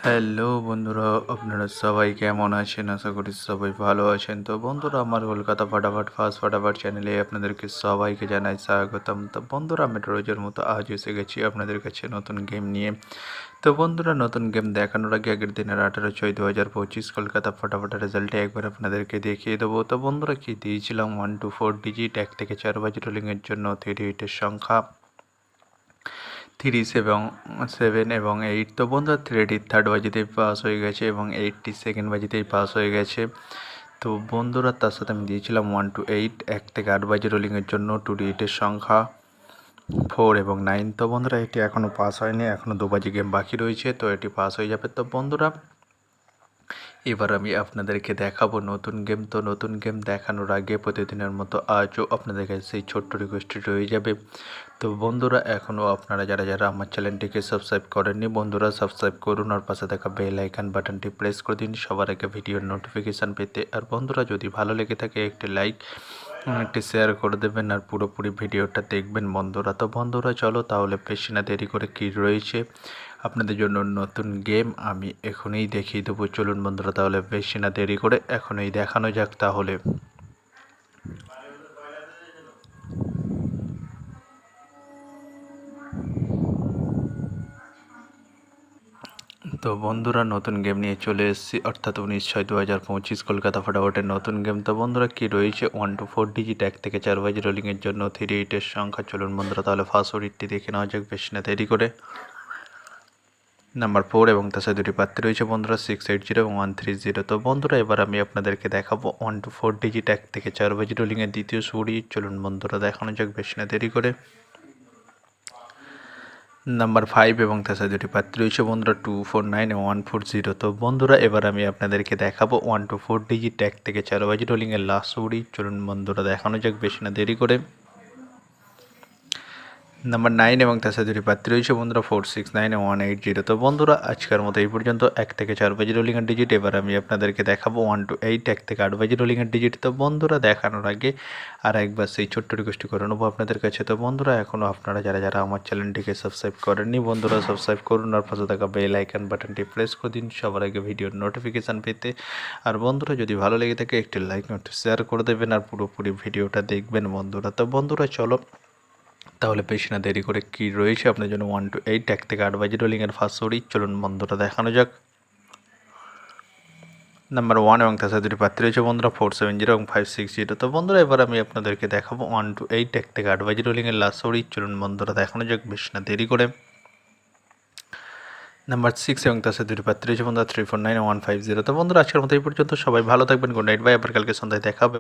Hello বন্ধুরা, আপনারা সবাই কেমন আছেন? আশা করি সবাই ভালো আছেন। তো বন্ধুরা, আমার কলকাতা ফাটাফাট ফার্স্ট ফাটাফাট চ্যানেলে আপনাদেরকে সবাইকে জানাই স্বাগতম। তো বন্ধুরা, আমি রোজের মতো আজ এসে গেছি আপনাদের কাছে নতুন গেম নিয়ে। তো বন্ধুরা, নতুন গেম দেখানোর আগে আগের দিনের 18/6/2025 কলকাতা ফাটাফাট রেজাল্টে একবার আপনাদেরকে দেখিয়ে দেবো। তো বন্ধুরা, কি দিয়েছিলাম 1 to 4 ডিজিট 1 থেকে 4 বাজি রোলিংয়ের জন্য 3 হিটের সংখ্যা 3, 7 এবং 8। তো বন্ধুরা, 3টি থার্ড বাজিতেই পাস হয়ে গেছে এবং 8টি সেকেন্ড বাজিতেই পাস হয়ে গেছে। তো বন্ধুরা, তার সাথে আমি দিয়েছিলাম 1 to 8 1 থেকে 8 বাজি রোলিংয়ের জন্য 2 ডিজিটের সংখ্যা 4 এবং 9। তো বন্ধুরা, এটি এখনও পাস হয়নি, এখনও 2 বাজি গেম বাকি রয়েছে, তো এটি পাস হয়ে যাবে। তো বন্ধুরা, এবার আমি আপনাদেরকে দেখাবো নতুন গেম। তো নতুন গেম দেখানোর আগে প্রতিদিনের মতো আজও আপনাদের কাছে সেই ছোট্ট রিকোয়েস্টটি রয়ে যাবে। তো বন্ধুরা, এখনও আপনারা যারা যারা আমার চ্যানেলটিকে সাবস্ক্রাইব করেননি, বন্ধুরা সাবস্ক্রাইব করুন আর পাশে থাকা বেল আইকন বাটনটি প্রেস করে দিন সবার আগে ভিডিওর নোটিফিকেশান পেতে। আর বন্ধুরা, যদি ভালো লেগে থাকে একটি লাইক একটি শেয়ার করে দেবেন আর পুরোপুরি ভিডিওটা দেখবেন বন্ধুরা। তো বন্ধুরা, চলো তাহলে বেশি না দেরি করে কী রয়েছে আপনাদের জন্য নতুন গেম আমি এখনই দেখিয়ে দেবো। চলুন বন্ধুরা, তাহলে বেশি না দেরি করে এখনই দেখানো যাক তাহলে। তো বন্ধুরা, নতুন গেম নিয়ে চলে এসেছি, অর্থাৎ 19/6/2025 কলকাতা ফাটাফাটের নতুন গেম। তো বন্ধুরা, কি রয়েছে 1 to 4 ডিজিট 1 থেকে 4 বাজি রোলিংয়ের জন্য 3 হিটের সংখ্যা। চলুন বন্ধুরা, তাহলে ফার্স্ট হিটটি দেখে নেওয়া যাক বেশি না দেরি করে। নাম্বার 4 এবং তার সাথে দুটি প্রার্থী রয়েছে বন্ধুরা 680 এবং 130। তো বন্ধুরা, এবার আমি আপনাদেরকে দেখাবো 1 to 4 ডিজিট 1 থেকে 4 বাজি রোলিংয়ের দ্বিতীয় সুড়ি। চলুন বন্ধুরা, দেখানো যাক বেশি না দেরি করে। নাম্বার 5 এবং তার সাথে দুটি প্রার্থী রয়েছে বন্ধুরা 249 এবং 140। তো বন্ধুরা, এবার আমি আপনাদেরকে দেখাবো 1 to 4 ডিজিট 1 থেকে 4 বাজি রোলিংয়ের লাস্ট সুড়ি। চলুন বন্ধুরা, দেখানো যাক বেশি না দেরি করে। নাম্বার 9 এবং তার সাথে দুটি প্রার্থী রয়েছে বন্ধুরা 469 এবং 180। তো বন্ধুরা, আজকের মতো এই পর্যন্ত 1 থেকে 4 বাজি রোলিংয়ের ডিজিট। এবার আমি আপনাদেরকে দেখাবো 1 to 8 1 থেকে 8 বাজি রোলিংয়ের ডিজিট। তো বন্ধুরা, দেখানোর আগে আর একবার সেই ছোট্ট রিকোয়েস্টটি করে নেবো আপনাদের কাছে। তো বন্ধুরা, এখনও আপনারা যারা যারা আমার চ্যানেলটিকে সাবস্ক্রাইব করেননি, বন্ধুরা সাবস্ক্রাইব করুন আর পাশে থাকা বেল আইকন বাটনটি প্রেস করে দিন সবার আগে ভিডিওর নোটিফিকেশান পেতে। আর বন্ধুরা, যদি ভালো লেগে থাকে একটি লাইক একটু শেয়ার করে দেবেন আর পুরোপুরি ভিডিওটা দেখবেন বন্ধুরা। তো বন্ধুরা, চলো তাহলে বেশি না দেরি করে কী রয়েছে আপনার জন্য 1 to 8 1 থেকে 8 বাজি রোলিংয়ের ফার্স্ট সুড়ি। চলুন বন্ধুরা, দেখানো যাক। নাম্বার 1 এবং তার সাথে দুটি প্রার্থী রয়েছে বন্ধুরা 470 এবং 560। তো বন্ধুরা, এবার আমি আপনাদেরকে দেখাবো 1 to 8 1 থেকে 8 বাজি রোলিংয়ের লাস্ট সুড়ি। চলুন বন্ধুরা, দেখানো যাক বেশি না দেরি করে। নাম্বার 6 এবং তার সাথে দুটি প্রার্থী রয়েছে বন্ধুরা 349 এবং 150। তো বন্ধুরা, আজকের মতো এই পর্যন্ত। সবাই ভালো থাকবেন। Good night, bye. আবার কালকে সন্ধ্যায় দেখা হবে।